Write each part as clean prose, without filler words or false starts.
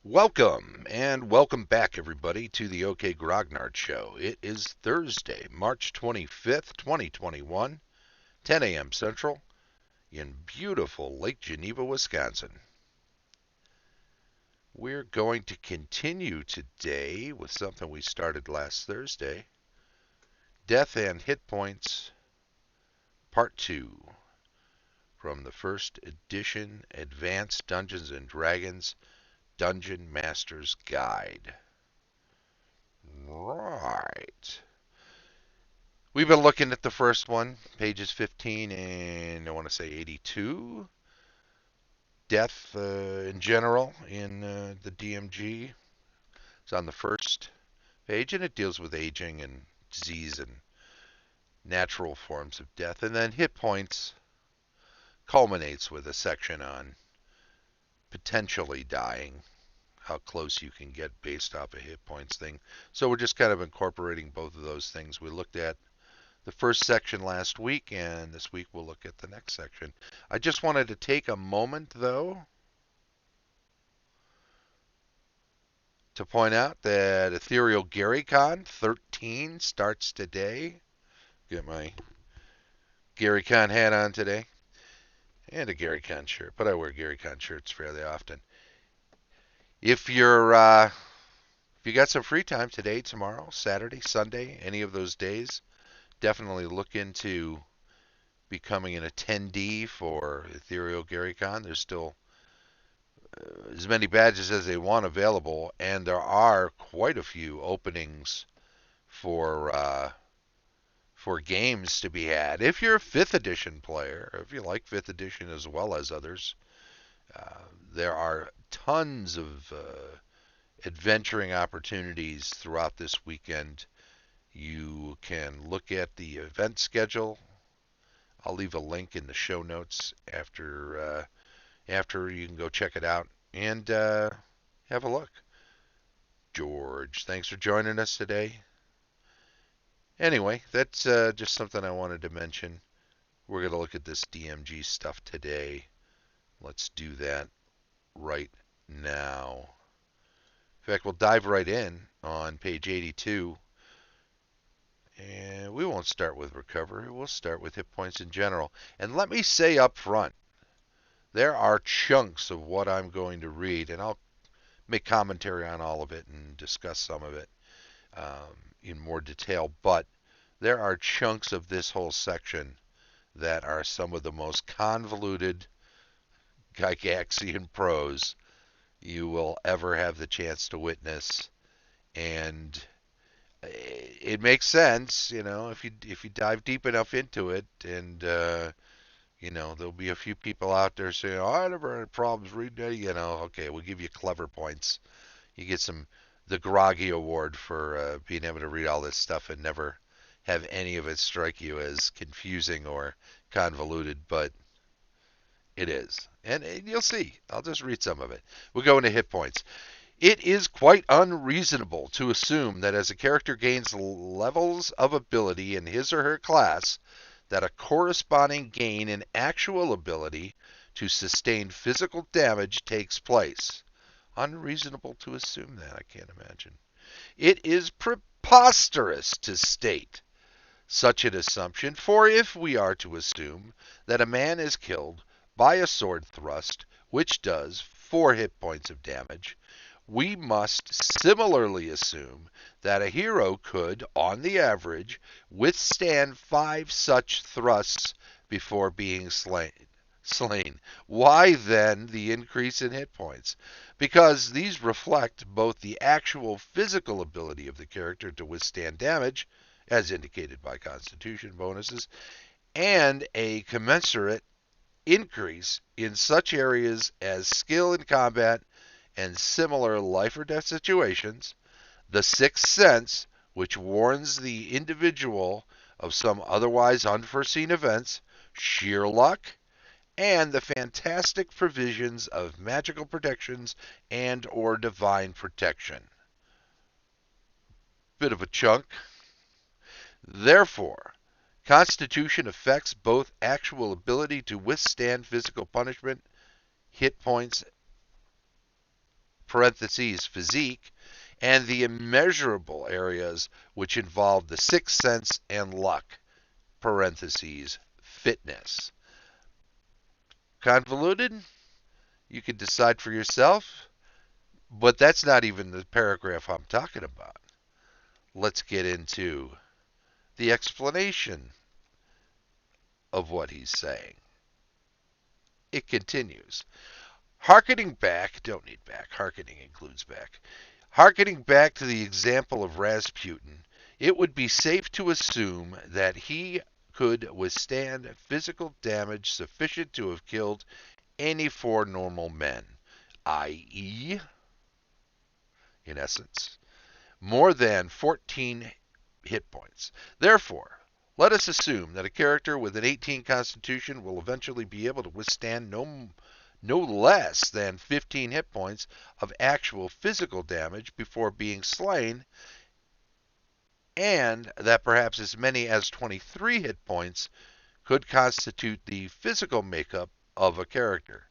Welcome back, everybody, to the OK Grognard Show. It is Thursday, March 25th, 2021, 10 a.m. Central, in beautiful Lake Geneva, Wisconsin. We're going to continue today with something we started last Thursday, Death and Hit Points, Part 2, from the first edition Advanced Dungeons & Dragons Dungeon Master's Guide. Right. We've been looking at the first one, pages 15 and I want to say 82. Death in general in the DMG. It's on the first page, and it deals with aging and disease and natural forms of death. And then hit points culminates with a section on potentially dying, how close you can get based off a hit points thing. So we're just kind of incorporating both of those things. We looked at the first section last week, and this week we'll look at the next section. I just wanted to take a moment, though, to point out that Ethereal GaryCon 13 starts today. Get my GaryCon hat on today, and a GaryCon shirt, but I wear GaryCon shirts fairly often. If you got some free time today, tomorrow, Saturday, Sunday, any of those days, definitely look into becoming an attendee for Ethereal GaryCon. There's still as many badges as they want available, and there are quite a few openings for games to be had. If you're a 5th edition player, or if you like 5th edition as well as others, there are tons of adventuring opportunities throughout this weekend. You can look at the event schedule. I'll leave a link in the show notes after you can go check it out and have a look. George, thanks for joining us today. Anyway, that's just something I wanted to mention. We're going to look at this DMG stuff today. Let's do that right now. In fact, we'll dive right in on page 82. And we won't start with recovery. We'll start with hit points in general. And let me say up front, there are chunks of what I'm going to read, and I'll make commentary on all of it and discuss some of it in more detail. But there are chunks of this whole section that are some of the most convoluted Gygaxian prose you will ever have the chance to witness. And it makes sense, if you dive deep enough into it, and there'll be a few people out there saying, "Oh, I never had problems reading it." Okay, we'll give you clever points. You get the Groggy Award for being able to read all this stuff and never have any of it strike you as confusing or convoluted, but it is. And you'll see. I'll just read some of it. We'll go into hit points. It is quite unreasonable to assume that as a character gains levels of ability in his or her class, that a corresponding gain in actual ability to sustain physical damage takes place. Unreasonable to assume that, I can't imagine. It is preposterous to state such an assumption, for if we are to assume that a man is killed by a sword thrust, which does 4 hit points of damage, we must similarly assume that a hero could, on the average, withstand 5 such thrusts before being slain. Why then the increase in hit points? Because these reflect both the actual physical ability of the character to withstand damage, as indicated by Constitution bonuses, and a commensurate increase in such areas as skill in combat and similar life or death situations, the sixth sense, which warns the individual of some otherwise unforeseen events, sheer luck, and the fantastic provisions of magical protections and or divine protection. Bit of a chunk. Therefore, Constitution affects both actual ability to withstand physical punishment, hit points, parentheses physique, and the immeasurable areas which involve the sixth sense and luck, parentheses fitness. Convoluted? You can decide for yourself, but that's not even the paragraph I'm talking about. Let's get into the explanation of what he's saying. It continues. Harkening back, don't need back, harkening includes back. Harkening back to the example of Rasputin, it would be safe to assume that he could withstand physical damage sufficient to have killed any four normal men, i.e., in essence, more than 14 hit points. Therefore, let us assume that a character with an 18 constitution will eventually be able to withstand no less than 15 hit points of actual physical damage before being slain, and that perhaps as many as 23 hit points could constitute the physical makeup of a character.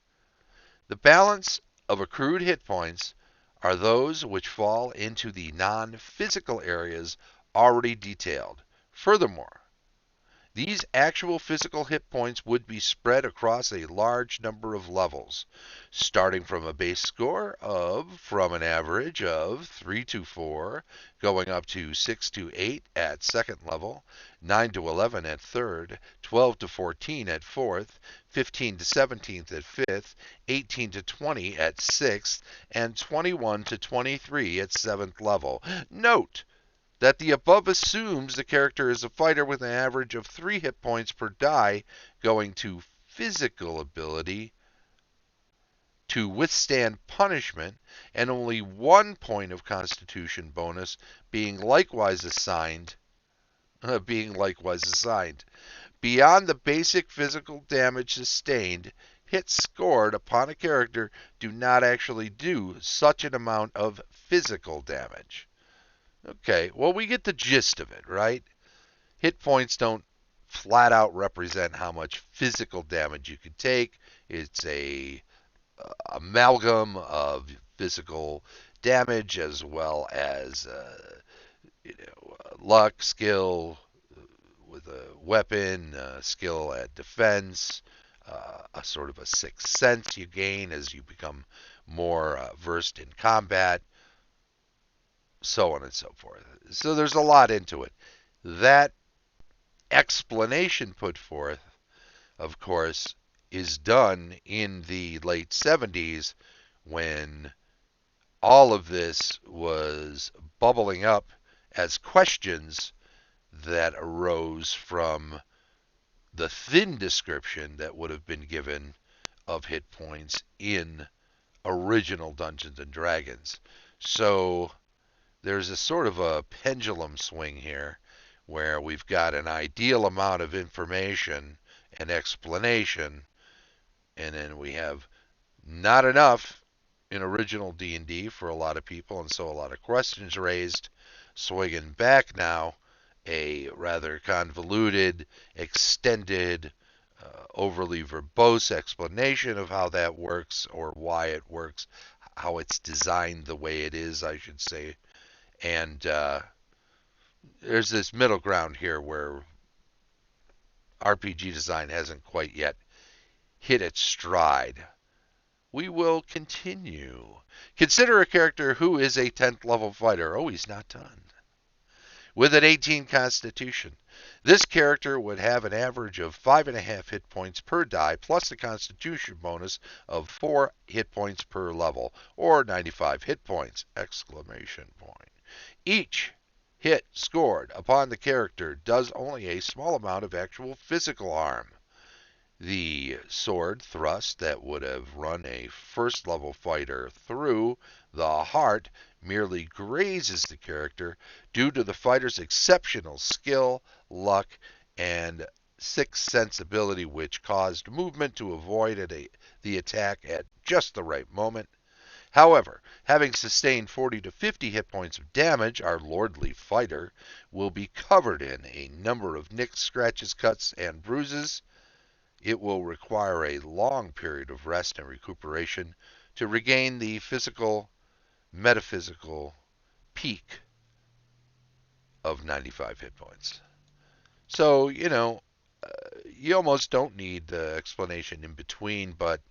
The balance of accrued hit points are those which fall into the non-physical areas already detailed. Furthermore, these actual physical hit points would be spread across a large number of levels, starting from a base score from an average of 3 to 4, going up to 6 to 8 at second level, 9 to 11 at third, 12 to 14 at fourth, 15 to 17th at fifth, 18 to 20 at sixth, and 21 to 23 at seventh level. Note that the above assumes the character is a fighter with an average of 3 hit points per die, going to physical ability to withstand punishment, and only 1 point of constitution bonus being likewise assigned. Beyond the basic physical damage sustained, hits scored upon a character do not actually do such an amount of physical damage. Okay, well, we get the gist of it, right? Hit points don't flat out represent how much physical damage you can take. It's a amalgam of physical damage as well as luck, skill with a weapon, skill at defense, a sort of a sixth sense you gain as you become more versed in combat, so on and so forth. So there's a lot into it. That explanation put forth, of course, is done in the late 70s when all of this was bubbling up as questions that arose from the thin description that would have been given of hit points in original Dungeons and Dragons. So there's a sort of a pendulum swing here where we've got an ideal amount of information and explanation, and then we have not enough in original D&D for a lot of people, and so a lot of questions raised. Swinging back now, a rather convoluted, extended, overly verbose explanation of how that works or why it works, how it's designed the way it is, I should say. And there's this middle ground here where RPG design hasn't quite yet hit its stride. We will continue. Consider a character who is a 10th level fighter. Oh, he's not done. With an 18 constitution. This character would have an average of 5.5 hit points per die, plus a constitution bonus of 4 hit points per level, or 95 hit points! Exclamation point. Each hit scored upon the character does only a small amount of actual physical harm. The sword thrust that would have run a first level fighter through the heart merely grazes the character due to the fighter's exceptional skill, luck, and sixth sense ability, which caused movement to avoid the attack at just the right moment. However, having sustained 40 to 50 hit points of damage, our lordly fighter will be covered in a number of nicks, scratches, cuts, and bruises. It will require a long period of rest and recuperation to regain the physical metaphysical peak of 95 hit points. So, you almost don't need the explanation in between, but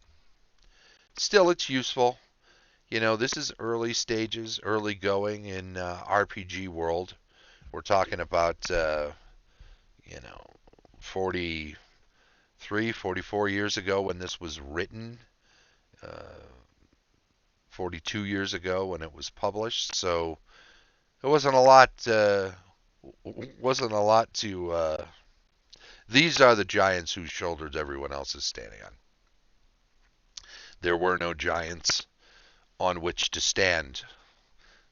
still it's useful. This is early stages, early going in RPG world. We're talking about, 43, 44 years ago when this was written, uh, 42 years ago when it was published. So it wasn't a lot to. These are the giants whose shoulders everyone else is standing on. There were no giants on which to stand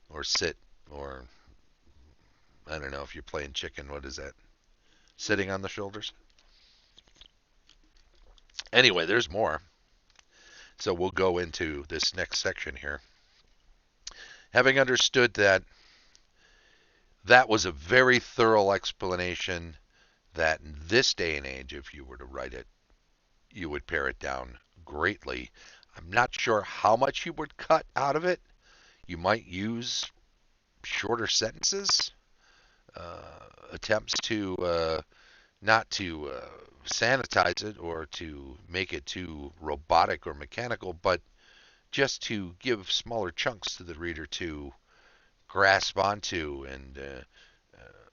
or sit, or I don't know if you're playing chicken. What is that? Sitting on the shoulders? Anyway, there's more. So we'll go into this next section here. Having understood that that was a very thorough explanation that in this day and age, if you were to write it, you would pare it down greatly. I'm not sure how much you would cut out of it. You might use shorter sentences, attempts to not to sanitize it or to make it too robotic or mechanical, but just to give smaller chunks to the reader to grasp onto and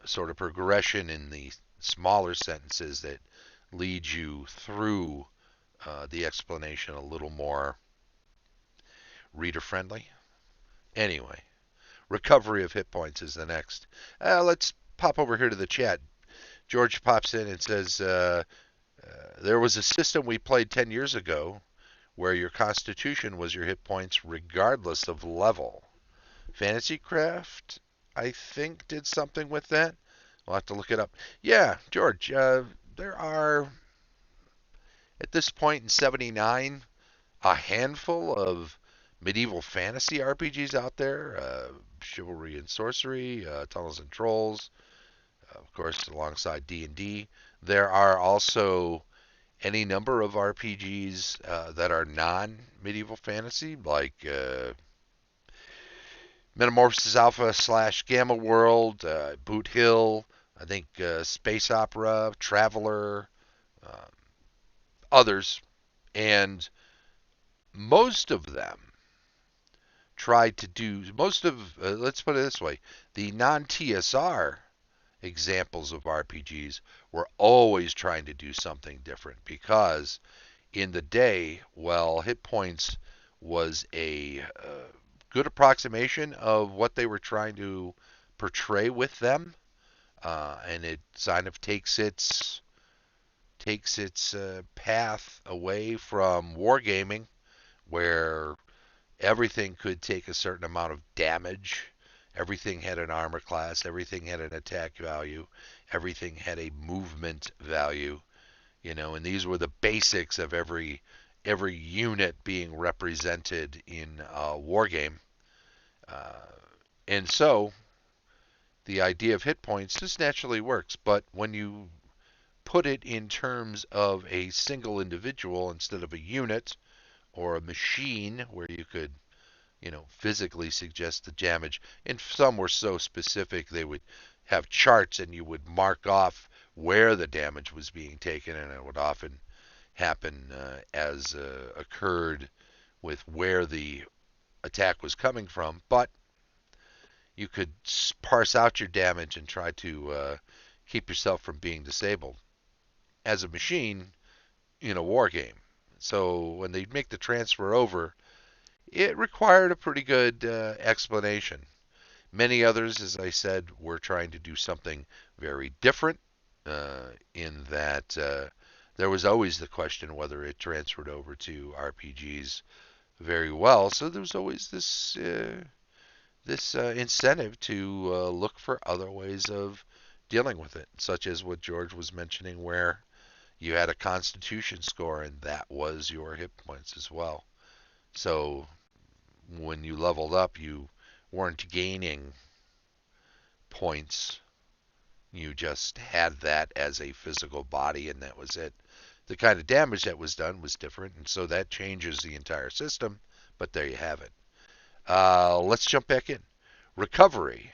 sort of progression in the smaller sentences that lead you through the explanation a little more reader friendly. Anyway, recovery of hit points is the next. Let's pop over here to the chat. George pops in and says, there was a system we played 10 years ago where your constitution was your hit points regardless of level. Fantasy Craft, I think, did something with that. We'll have to look it up. Yeah, George, there are, at this point in 79, a handful of medieval fantasy RPGs out there. Chivalry and Sorcery, Tunnels and Trolls, of course, alongside D&D. There are also any number of RPGs that are non-medieval fantasy, like Metamorphosis Alpha / Gamma World, Boot Hill, I think Space Opera, Traveler, uh, others, and most of them tried to do most of. Let's put it this way: the non-TSR examples of RPGs were always trying to do something different because in the day, well, hit points was a good approximation of what they were trying to portray with them, and it kind of takes its path away from wargaming, where everything could take a certain amount of damage. Everything had an armor class, everything had an attack value, everything had a movement value, and these were the basics of every unit being represented in a war game. Uh, and so the idea of hit points just naturally works, but when you put it in terms of a single individual instead of a unit or a machine where you could physically suggest the damage. And some were so specific they would have charts and you would mark off where the damage was being taken, and it would often happen as occurred with where the attack was coming from. But you could parse out your damage and try to keep yourself from being disabled as a machine in a war game. So when they make the transfer over, it required a pretty good explanation. Many others, as I said, were trying to do something very different in that there was always the question whether it transferred over to RPGs very well. So there was always this incentive to look for other ways of dealing with it, such as what George was mentioning, where you had a Constitution score and that was your hit points as well. So when you leveled up, you weren't gaining points. You just had that as a physical body, and that was it. The kind of damage that was done was different, and so that changes the entire system, but there you have it. Let's jump back in. Recovery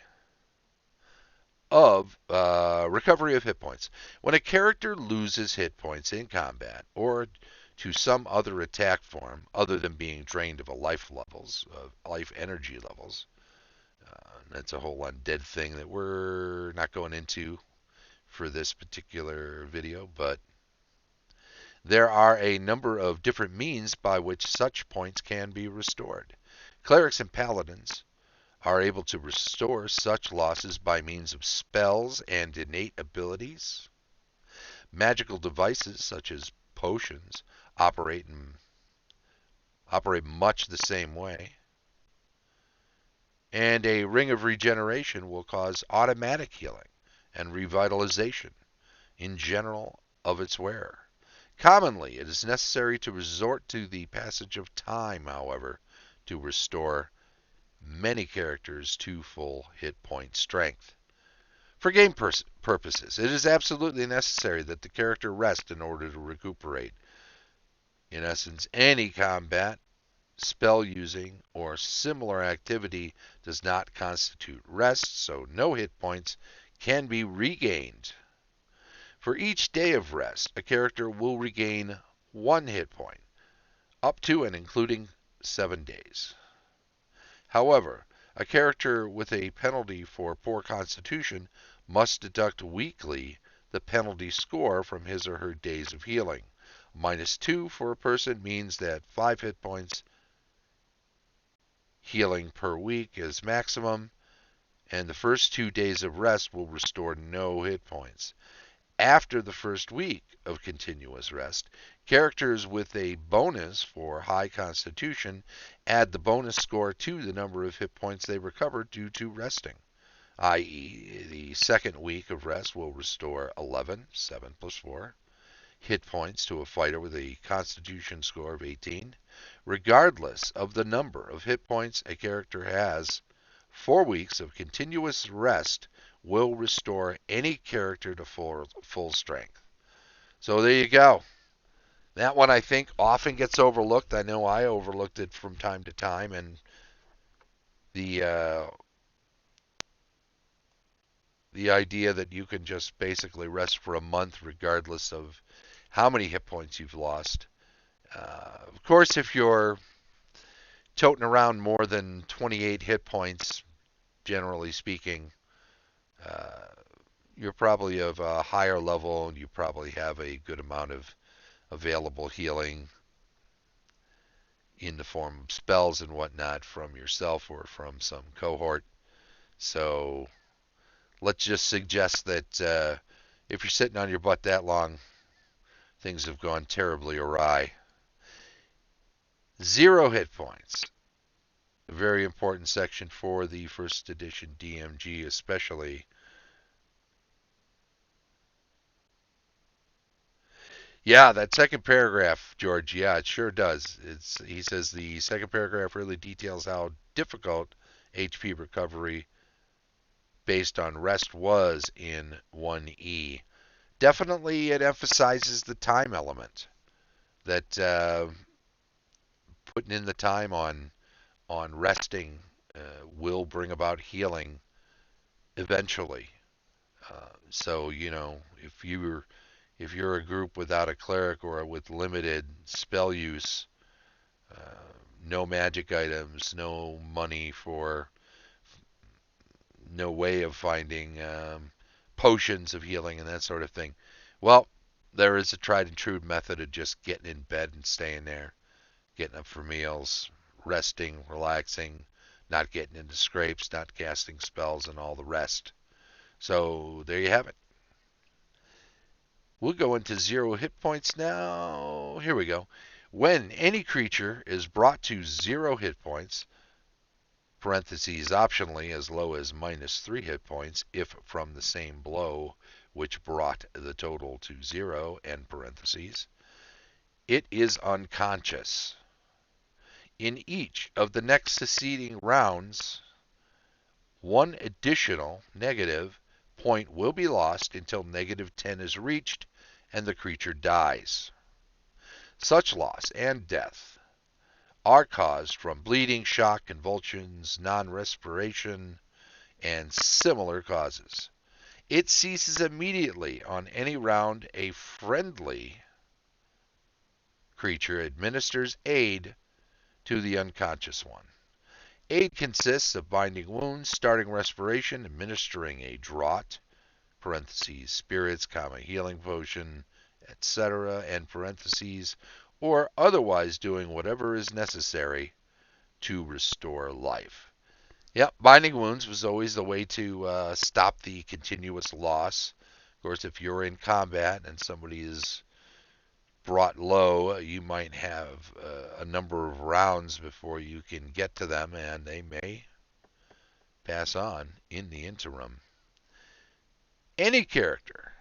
recovery of hit points. When a character loses hit points in combat or to some other attack form other than being drained of a life energy levels, that's a whole undead thing that we're not going into for this particular video, but there are a number of different means by which such points can be restored. Clerics and paladins are able to restore such losses by means of spells and innate abilities. Magical devices such as potions operate much the same way. And a ring of regeneration will cause automatic healing and revitalization in general of its wearer. Commonly, it is necessary to resort to the passage of time, however, to restore many characters to full hit point strength. For game purposes, it is absolutely necessary that the character rest in order to recuperate. In essence, any combat, spell using, or similar activity does not constitute rest, so no hit points can be regained. For each day of rest, a character will regain 1 hit point, up to and including 7 days. However, a character with a penalty for poor constitution must deduct weekly the penalty score from his or her days of healing. -2 for a person means that 5 hit points healing per week is maximum, and the first 2 days of rest will restore no hit points. After the first week of continuous rest, characters with a bonus for high constitution add the bonus score to the number of hit points they recovered due to resting, i.e., the second week of rest will restore 11, 7 plus 4, hit points to a fighter with a constitution score of 18. Regardless of the number of hit points a character has, 4 weeks of continuous rest will restore any character to full strength. So there you go. That one I think often gets overlooked. I know I overlooked it from time to time, and the the idea that you can just basically rest for a month regardless of how many hit points you've lost. Of course, if you're toting around more than 28 hit points, generally speaking, uh, you're probably of a higher level and you probably have a good amount of available healing in the form of spells and whatnot from yourself or from some cohort. So let's just suggest that if you're sitting on your butt that long, things have gone terribly awry. 0 hit points. A very important section for the first edition DMG, especially. Yeah, that second paragraph, George. Yeah, it sure does. He says the second paragraph really details how difficult HP recovery based on rest was in 1E. Definitely, it emphasizes the time element that putting in the time on resting will bring about healing eventually. So if you're a group without a cleric or with limited spell use, uh, no magic items, no money for, no way of finding potions of healing and that sort of thing. Well, there is a tried and true method of just getting in bed and staying there, getting up for meals, resting, relaxing, not getting into scrapes, not casting spells, and all the rest. So there you have it. We'll go into 0 hit points now. Here we go. When any creature is brought to 0 hit points, parentheses optionally as low as -3 hit points if from the same blow which brought the total to 0, end parentheses, it is unconscious. In each of the next succeeding rounds, 1 additional negative point will be lost until -10 is reached and the creature dies. Such loss and death are caused from bleeding, shock, convulsions, non-respiration, and similar causes. It ceases immediately on any round a friendly creature administers aid to the unconscious one. Aid consists of binding wounds, starting respiration, administering a draught, parentheses, spirits, comma, healing potion, etc., and parentheses, or otherwise doing whatever is necessary to restore life. Yep, binding wounds was always the way to stop the continuous loss. Of course, if you're in combat and somebody is brought low, you might have a number of rounds before you can get to them, and they may pass on in the interim. Any character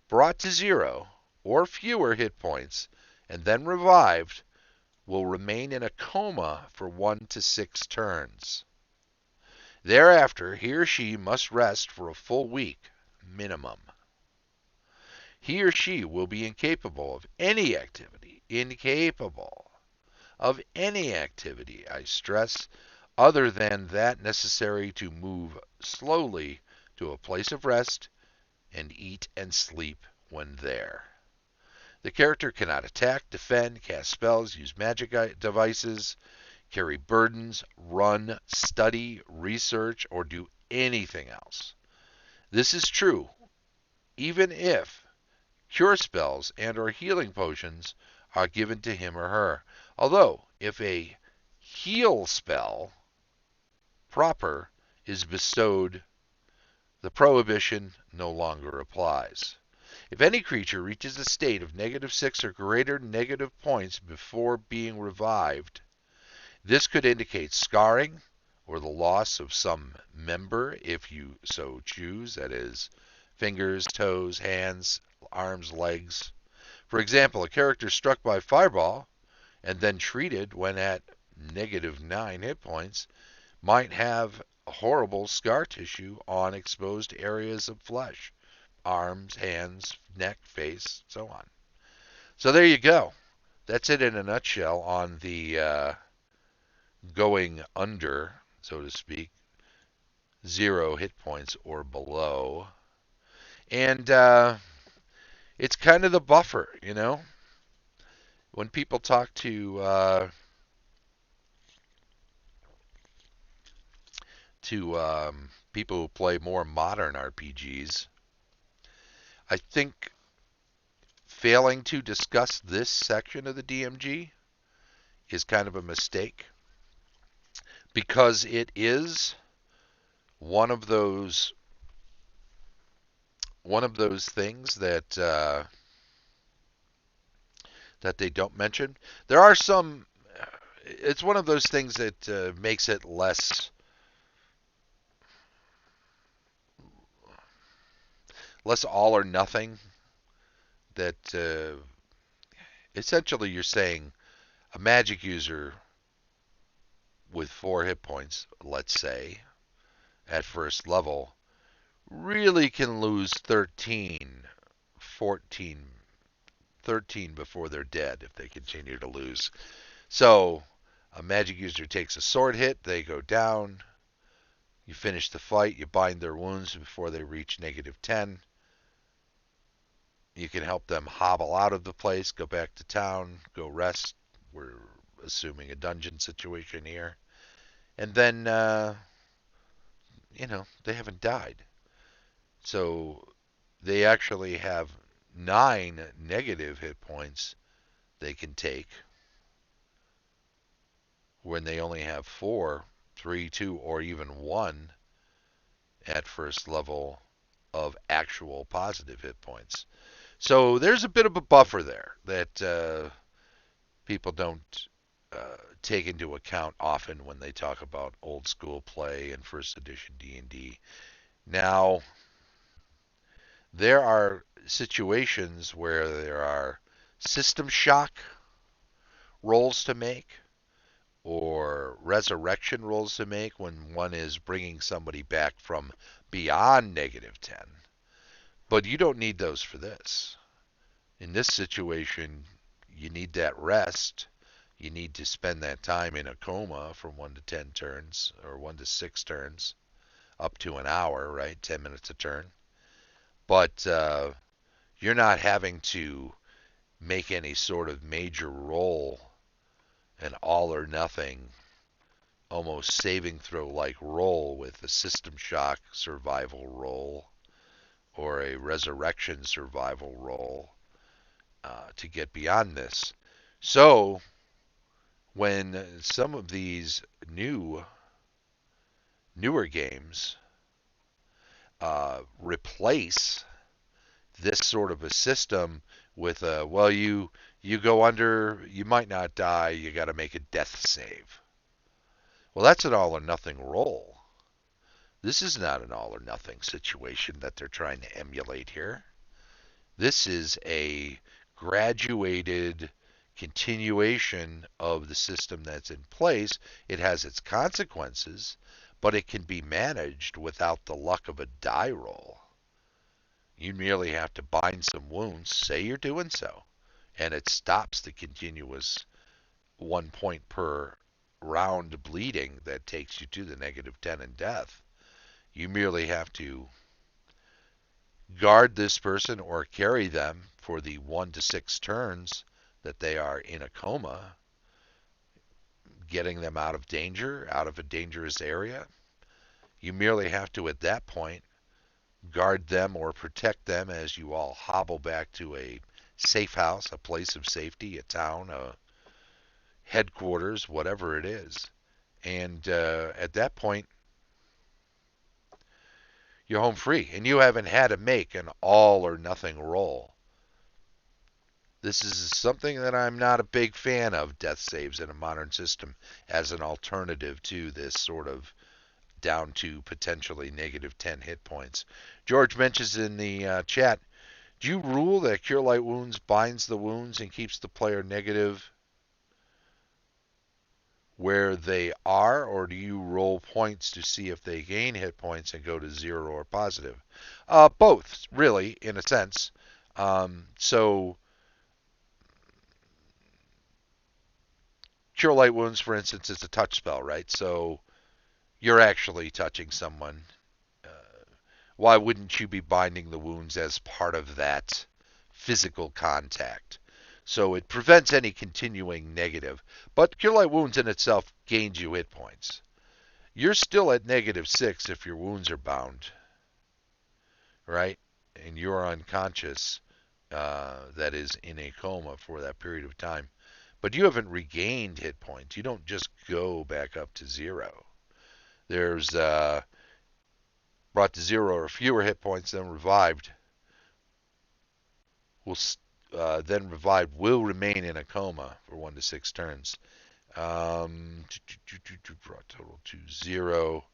brought to 0 or fewer hit points and then revived will remain in a coma for 1 to 6 turns. Thereafter, he or she must rest for a full week minimum. He or she will be incapable of any activity, I stress, other than that necessary to move slowly to a place of rest and eat and sleep when there. The character cannot attack, defend, cast spells, use magic devices, carry burdens, run, study, research, or do anything else. This is true even if cure spells and or healing potions are given to him or her. Although, if a heal spell proper is bestowed, the prohibition no longer applies. If any creature reaches a state of -6 or greater negative points before being revived, this could indicate scarring or the loss of some member if you so choose, that is, fingers, toes, hands, arms, legs. For example, a character struck by fireball and then treated when at -9 hit points might have horrible scar tissue on exposed areas of flesh, arms, hands, neck, face, so on. So there you go. That's it in a nutshell on the going under, so to speak, 0 hit points or below. And it's kind of the buffer, you know? When people talk to people who play more modern RPGs, I think failing to discuss this section of the DMG is kind of a mistake because it is one of those things that that they don't mention. There are some. It's one of those things that makes it less all or nothing. That essentially you're saying a magic user with 4 hit points, let's say, at first level, really can lose 13, 14, 13 before they're dead if they continue to lose. So a magic user takes a sword hit, they go down, you finish the fight, you bind their wounds before they reach -10. You can help them hobble out of the place, go back to town, go rest. We're assuming a dungeon situation here. And then, they haven't died. So they actually have 9 negative hit points they can take when they only have 4, 3, 2, or even 1 at first level of actual positive hit points. So there's a bit of a buffer there that people don't take into account often when they talk about old school play and first edition D&D. Now, there are situations where there are system shock rolls to make or resurrection rolls to make when one is bringing somebody back from beyond -10. But you don't need those for this. In this situation, you need that rest You need to spend that time in a coma from 1 to 10 turns or 1 to 6 turns, up to an hour, right? 10 minutes a turn. But you're not having to make any sort of major roll, an all or nothing, almost saving throw like roll with a system shock survival roll or a resurrection survival roll to get beyond this. So when some of these newer games replace this sort of a system with a, well, you go under, you might not die, you got to make a death save. Well, that's an all or nothing roll. This is not an all or nothing situation that they're trying to emulate here. This is a graduated continuation of the system that's in place. It has its consequences, but it can be managed without the luck of a die roll. You merely have to bind some wounds, say you're doing so, and it stops the continuous 1 point per round bleeding that takes you to the -10 and death. You merely have to guard this person or carry them for the 1 to 6 turns that they are in a coma, getting them out of danger, out of a dangerous area. You merely have to, at that point, guard them or protect them as you all hobble back to a safe house, a place of safety, a town, a headquarters, whatever it is. And at that point, you're home free, and you haven't had to make an all or nothing roll. This is something that I'm not a big fan of, death saves in a modern system as an alternative to this sort of down to potentially -10 hit points. George mentions in the chat, do you rule that Cure Light Wounds binds the wounds and keeps the player negative where they are, or do you roll points to see if they gain hit points and go to 0 or positive? Both, really, in a sense. So Cure Light Wounds, for instance, is a touch spell, right? So you're actually touching someone. Uh, why wouldn't you be binding the wounds as part of that physical contact? So it prevents any continuing negative. But Cure Light Wounds in itself gains you hit points. You're still at -6 if your wounds are bound, right? And you're unconscious, that is, in a coma for that period of time. But you haven't regained hit points. You don't just go back up to 0. There's brought to 0 or fewer hit points, then revived. Will then revived will remain in a coma for 1 to 6 turns. Brought total to 0.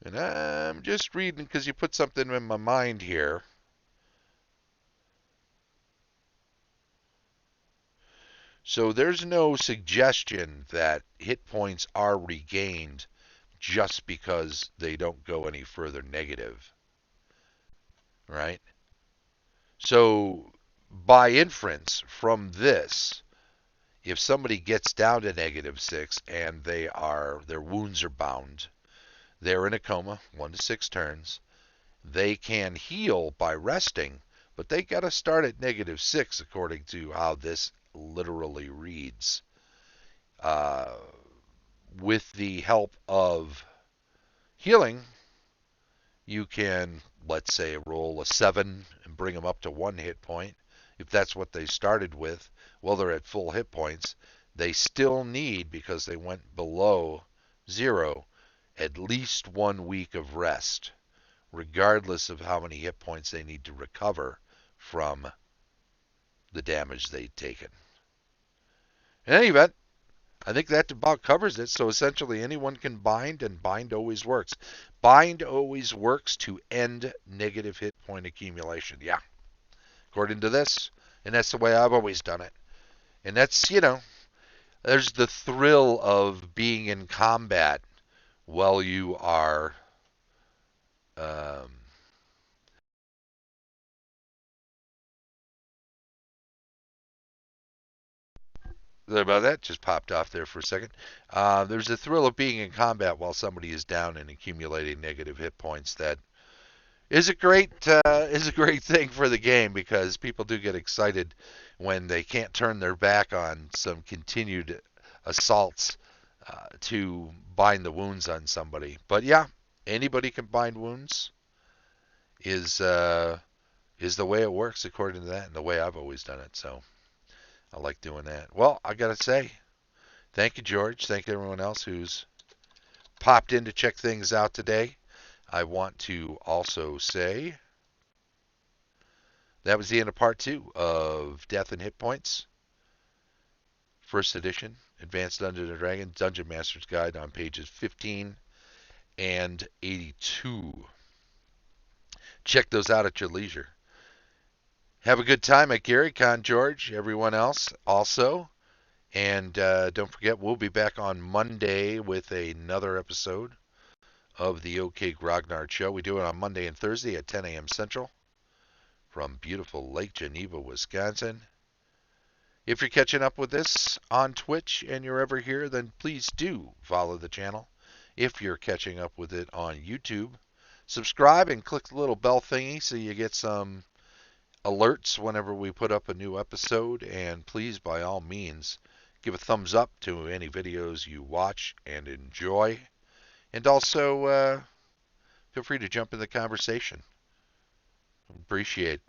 And I'm just reading because you put something in my mind here. So there's no suggestion that hit points are regained just because they don't go any further negative, right? So by inference from this, if somebody gets down to -6 and their wounds are bound, they're in a coma, 1 to 6 turns, they can heal by resting, but they got to start at -6 according to how this literally reads. Uh, with the help of healing, you can, let's say, roll a 7 and bring them up to 1 hit point. If that's what they started with, well, they're at full hit points. They still need, because they went below 0, at least 1 week of rest, regardless of how many hit points they need to recover from the damage they'd taken. In any event, I think that about covers it. So essentially, anyone can bind, and bind always works. Bind always works to end negative hit point accumulation. Yeah, according to this. And that's the way I've always done it. And that's, there's the thrill of being in combat while you are um, Sorry about that. Just popped off there for a second. There's a thrill of being in combat while somebody is down and accumulating negative hit points that is a great thing for the game because people do get excited when they can't turn their back on some continued assaults to bind the wounds on somebody. But yeah, anybody can bind wounds is uh, is the way it works according to that and the way I've always done it. So I like doing that. Well, I gotta say, thank you, George. Thank you, everyone else who's popped in to check things out today. I want to also say that was the end of part two of Death and Hit Points, first edition, Advanced Dungeons and Dragons Dungeon Master's Guide on pages 15 and 82. Check those out at your leisure. Have a good time at Gary, Con George, everyone else also. And don't forget, we'll be back on Monday with another episode of the OK Grognard Show. We do it on Monday and Thursday at 10 a.m. Central from beautiful Lake Geneva, Wisconsin. If you're catching up with this on Twitch and you're ever here, then please do follow the channel. If you're catching up with it on YouTube, subscribe and click the little bell thingy so you get some alerts whenever we put up a new episode. And please, by all means, give a thumbs up to any videos you watch and enjoy. And also, feel free to jump in the conversation. Appreciate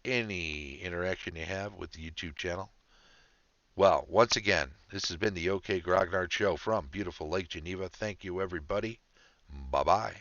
any interaction you have with the YouTube channel. Well, once again, this has been the OK Grognard Show from beautiful Lake Geneva. Thank you, everybody. Bye bye.